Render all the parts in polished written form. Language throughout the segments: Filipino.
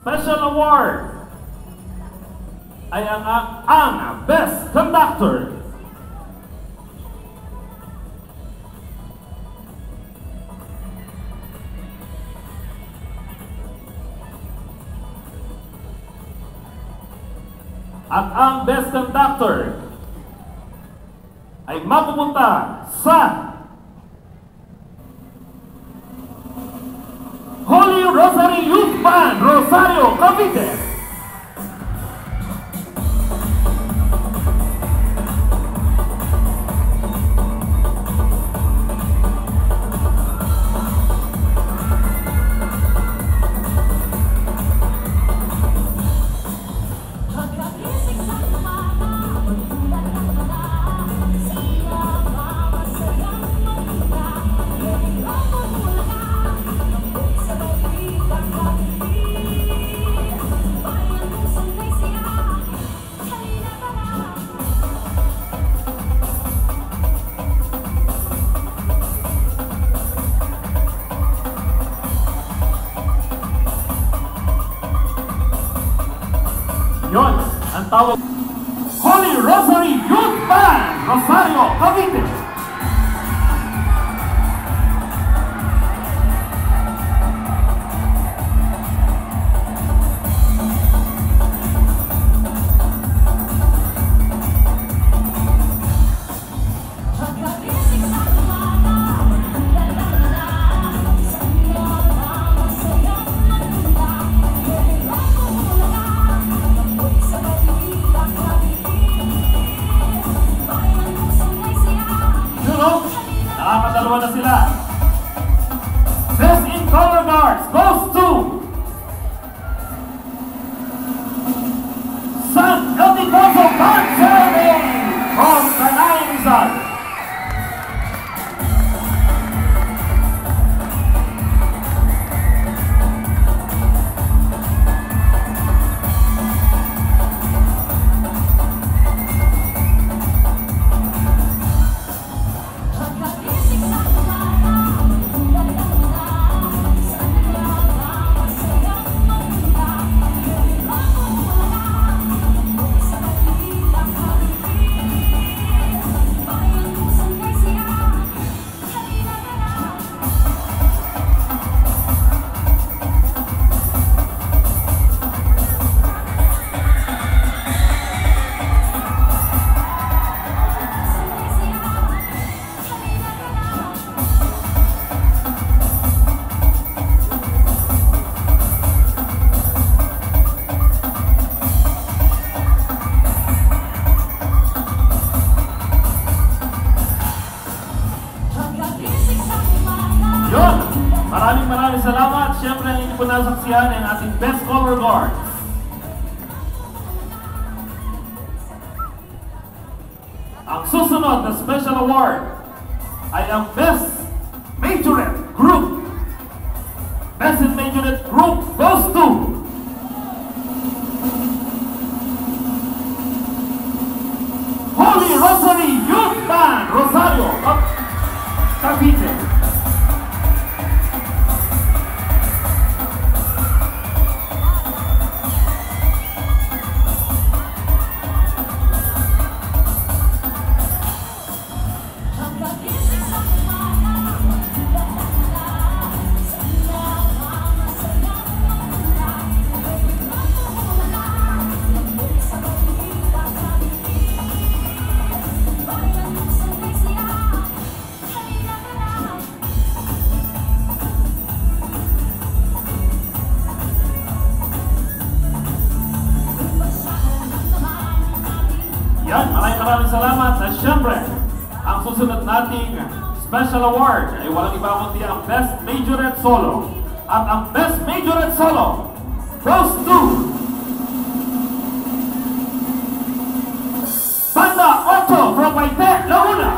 special award ay ang Best Conductor. At ang Best Conductor ay mapupunta sa Holy Rosary Youth Band, Rosario, Cavite. Yon, ang tawag Holy Rosary Youth Band, Rosario, Cavite. Nakakadalawa na sila. Best in color guards goes to San Ildefonso Band Serving from Tanay Rizal. Maraming salamat. Siyempre, ang hindi po nasaksihan ang ating Best Color Guards. Ang susunod na special award ay ang Best Majorette Group. Best Majorette Group goes to Holy Rosary Youth Band, Rosario, Cavite. Yan, maraming salamat. At syempre, ang susunod nating special award ay walang iba kundi ang Best Majorette Solo. At ang Best Majorette Solo goes to Banda 8 from Paite, Laguna.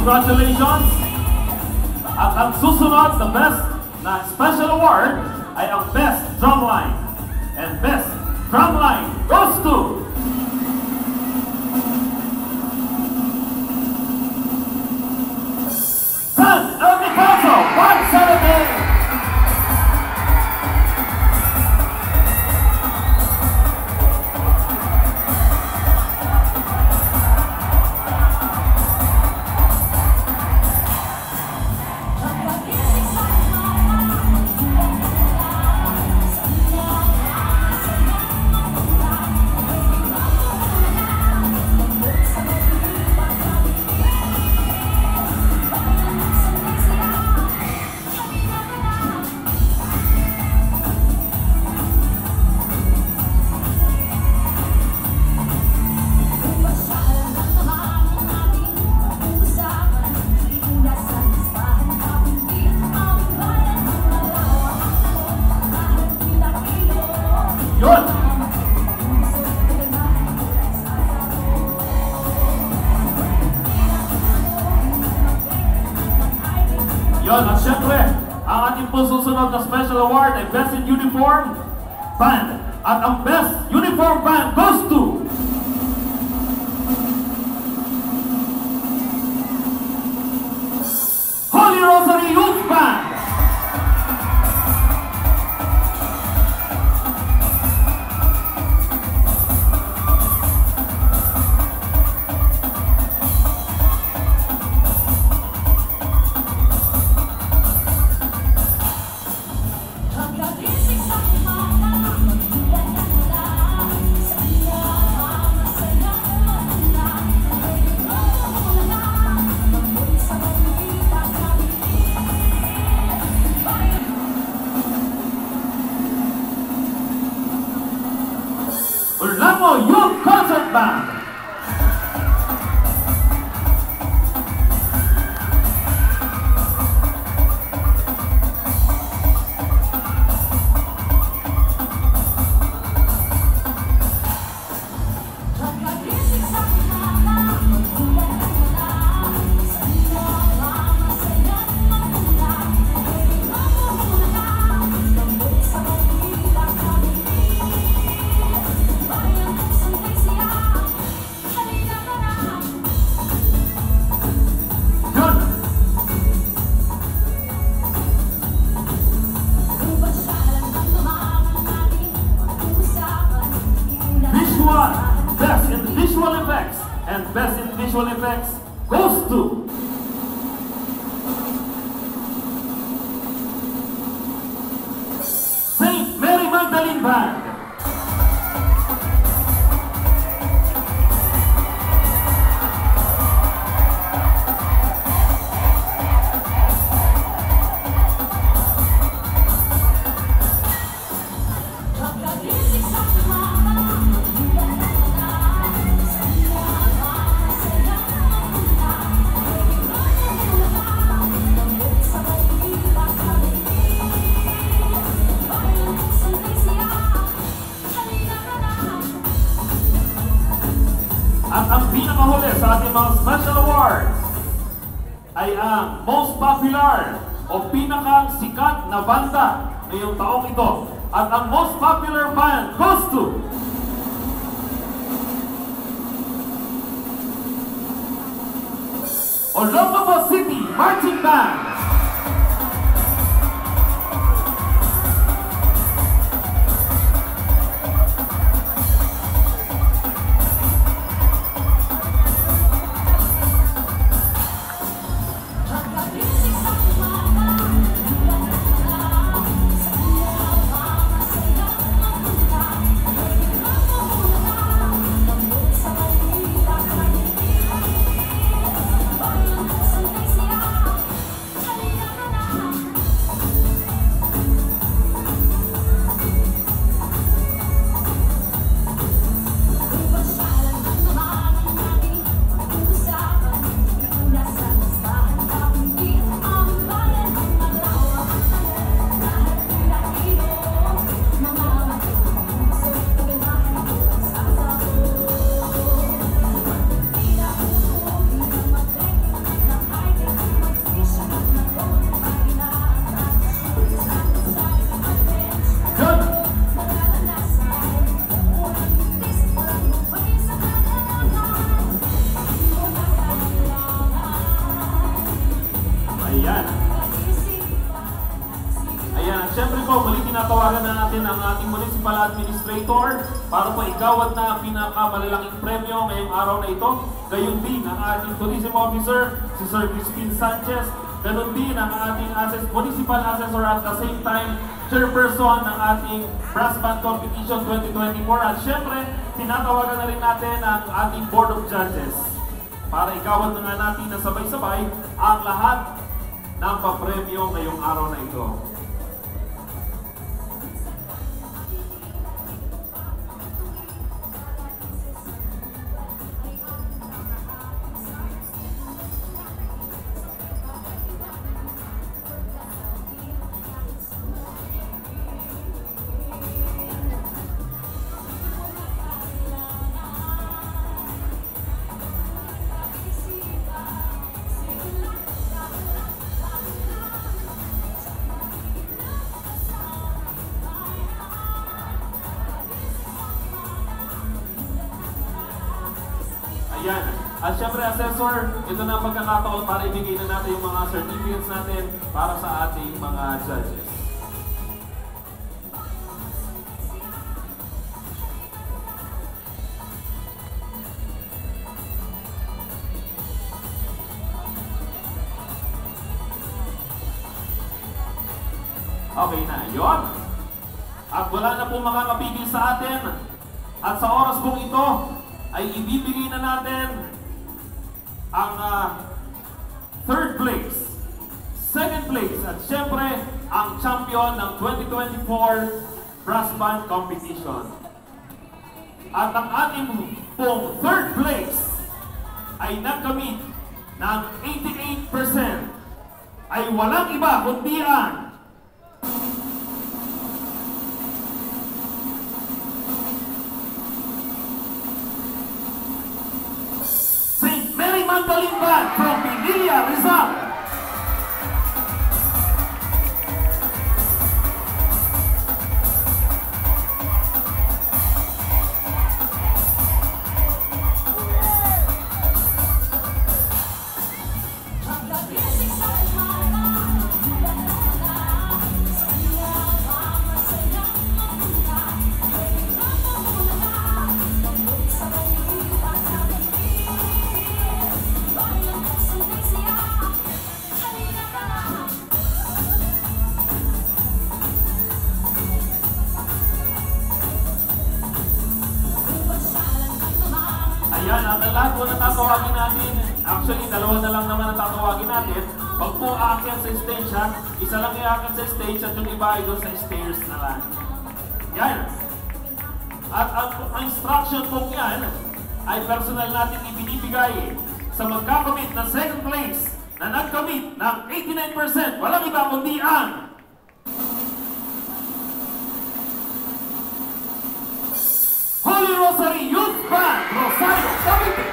Congratulations! At ang susunod na best na special award ay ang Best Drumline. And Best Drumline goes to San Elipaso, 170! Yun, at syempre, ang ating po susunod na special award ay Best in Uniform Band. At ang Best Uniform Band goes to Holy Rosary Youth Band. Ulamo Youth Concert Band. Best in Visual Effects and Best in Visual Effects goes to St. Mary Magdalene Band. At ang pinakahuli sa ating mga special awards ay ang most popular o pinakang sikat na banda ngayong taong ito. At ang most popular band goes to Olongapo City Marching Band. natin ang ating municipal administrator para po igawad na ang pinakamalalaking premyo ngayong araw na ito. Gayon din ang ating tourism officer, si Sir Crispin Sanchez. Ganon din ang ating municipal assessor at the same time, chairperson ng ating Brass Band Competition 2024. At syempre, tinatawagan na rin natin ang ating Board of Judges para igawad na nga natin na sabay-sabay ang lahat ng papremyo ngayong araw na ito. Ayan. At syempre, Assessor, ito na ang pagkakataon para ibigay na natin yung mga certificates natin para sa ating mga judges. Okay na, yun. At wala na pong makakapigil sa atin. At sa oras pong ito, ay ibibigay na natin ang third place, second place, at syempre ang champion ng 2024 Brass Band Competition. At ang ating pong third place ay nagkamit ng 88%, ay walang iba kundi ang Magaling Band from Pinilla, Rizal. Ayan, at ang lahat po na tatawagin natin, actually, dalawa na lang naman ang tatawagin natin. Pag po aakyat sa stage, ha, isa lang iakyat sa stage at yung iba ay doon sa stairs na lang. Yan. At ang instruction po yan ay personal natin ibinibigay sa magkakamit na second place na nagkamit ng 89%. Walang iba kundi ang Holy Rosary Youth Band, Rosario, Cavite.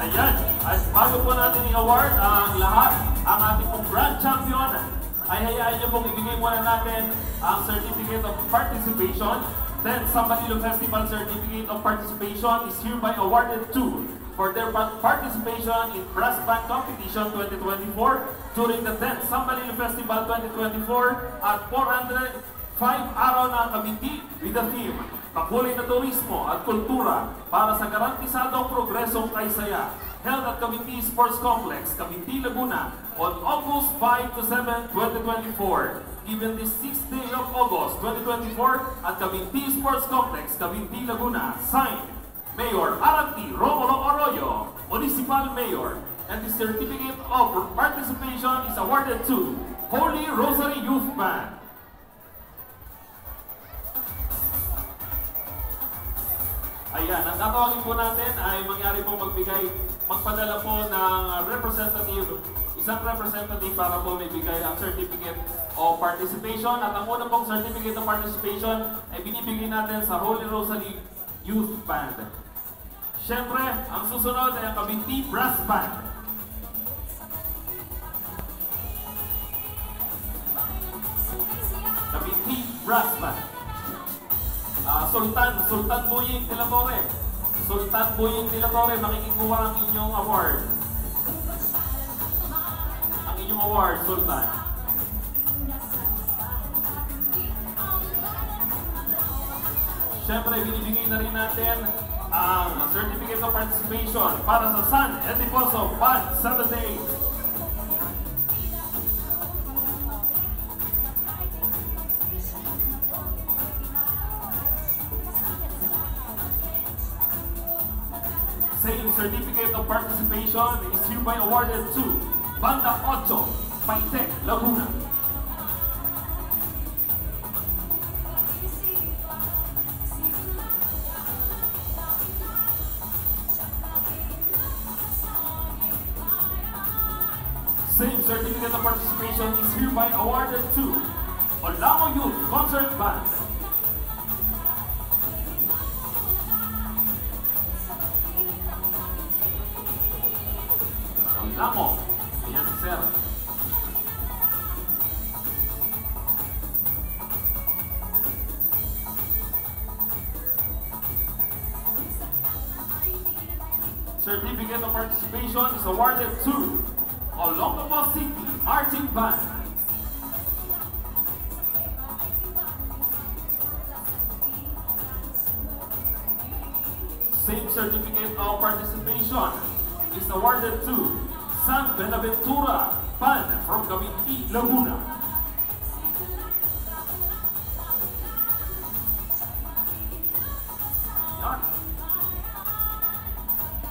Ayan, at bago po natin i-award ang lahat, ang ating pong Grand Champion, ay hayaan niyo pong ibigay muna natin ang Certificate of Participation. Then, Sambalilo Festival Certificate of Participation is hereby awarded to for their participation in Brass Band Competition 2024 during the 10th Sambalilo Festival 2024 at 405 araw ng Cavite with the theme Pakulay na Turismo at Kultura para sa garantisadong progresong kaysaya. Held at Cavite Sports Complex, Cavite, Laguna, on August 5 to 7, 2024. Given this 6th day of August 2024 at Cavinti Sports Complex, Cavinti, Laguna. Signed, Mayor Arati Romulo Arroyo, Municipal Mayor. And the certificate of participation is awarded to Holy Rosary Youth Band. Ayan, ang tatawagin po natin ay mangyari po magpadala po ng isang representative para po may bigay ang certificate of participation. At ang una pong certificate of participation ay binibigay natin sa Holy Rosary Youth Band. Siyempre, ang susunod ay ang Cavinti Brass Band. Cavinti Brass Band. Sultan Boying de la Torre. Sultan Boying de la Torre, makikikuha ang inyong award. Ang inyong award, Sultan. Siyempre, binibigay na rin natin ang certificate of participation para sa San Ediposo Band 7 Same certificate of participation is hereby awarded to Banda 8, Paite, Laguna. Same certificate of participation is hereby awarded to Olamo Youth Concert Band. Olamo. Ayan si Sir. Certificate of participation is awarded to Olongapo City Marching Band. Same certificate of participation is awarded to San Benaventura Band from Cavinti, Laguna. Yan.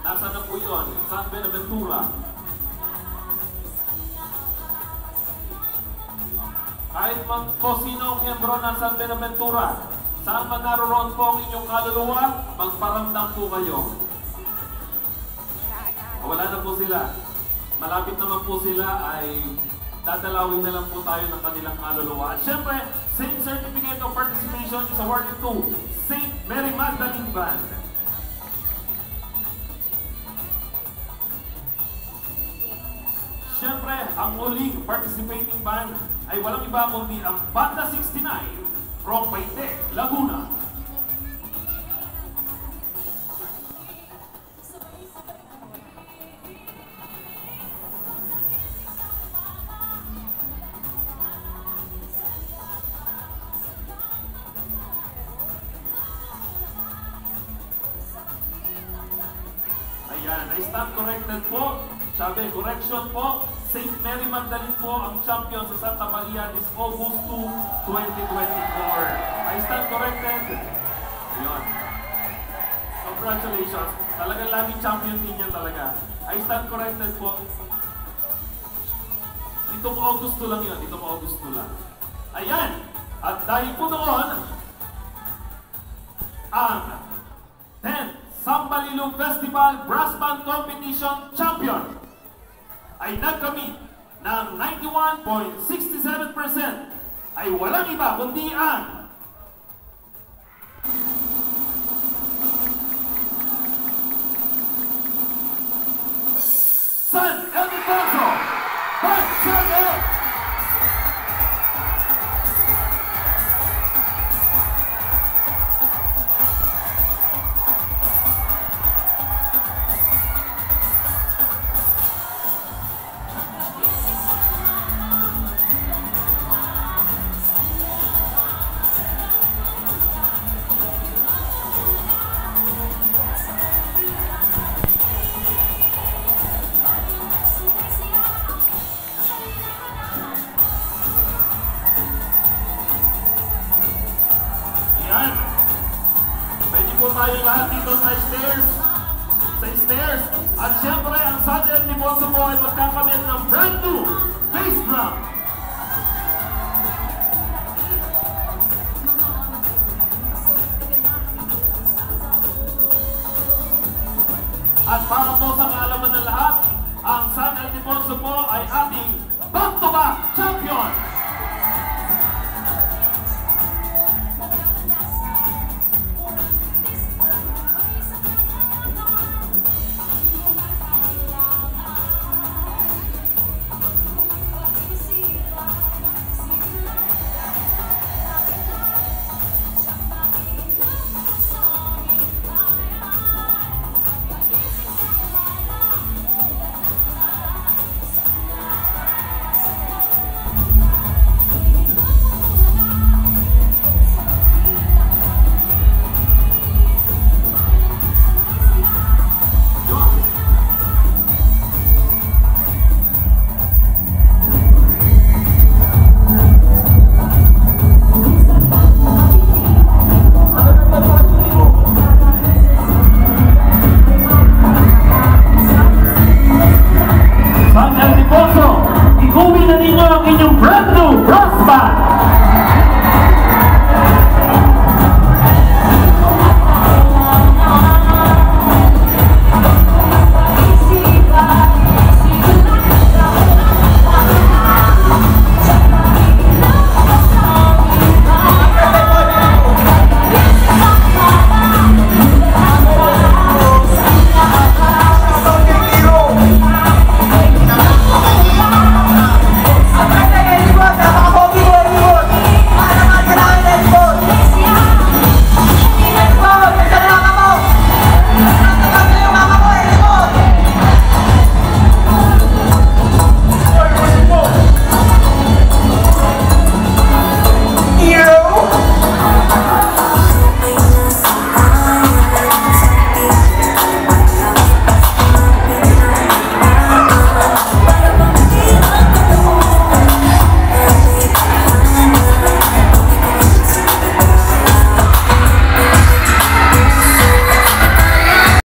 Nasaan na po yun? San Benaventura. Kahit man po sino ang miyembro ng San Benaventura, saan man naroon po ang inyong kaluluwa, magparamdam po kayo. Wala na po sila. Malapit naman po sila ay dadalawin na lang po tayo ng kanilang kaluluwa. At syempre, same certificate of participation is awarded to St. Mary Magdalene Band. Syempre, ang muling participating band ay walang iba kundi ang Banda 69 from Paite, Laguna. Ayan, I stand corrected po. Sabi, correction po. St. Mary Magdalene po ang champion sa Santa Maria this August 2, 2024. I stand corrected. Ayan. Congratulations. Talagang lagi champion din yan talaga. I stand corrected po. Itong August lang yun. Itong August lang. Ayan. At dahil po doon, ang 10th Sambalilu Festival Brass Band Competition Champion ay nagkamit ng 91.67% ay walang iba kundi ang San Ildefonso Band 7. tayong lahat dito sa stairs. At syempre, ang San Ildefonso po ay magkakamit ng brand new bass drum. At para po sa kaalaman ng lahat, ang San Ildefonso po ay ating back-to-back champion!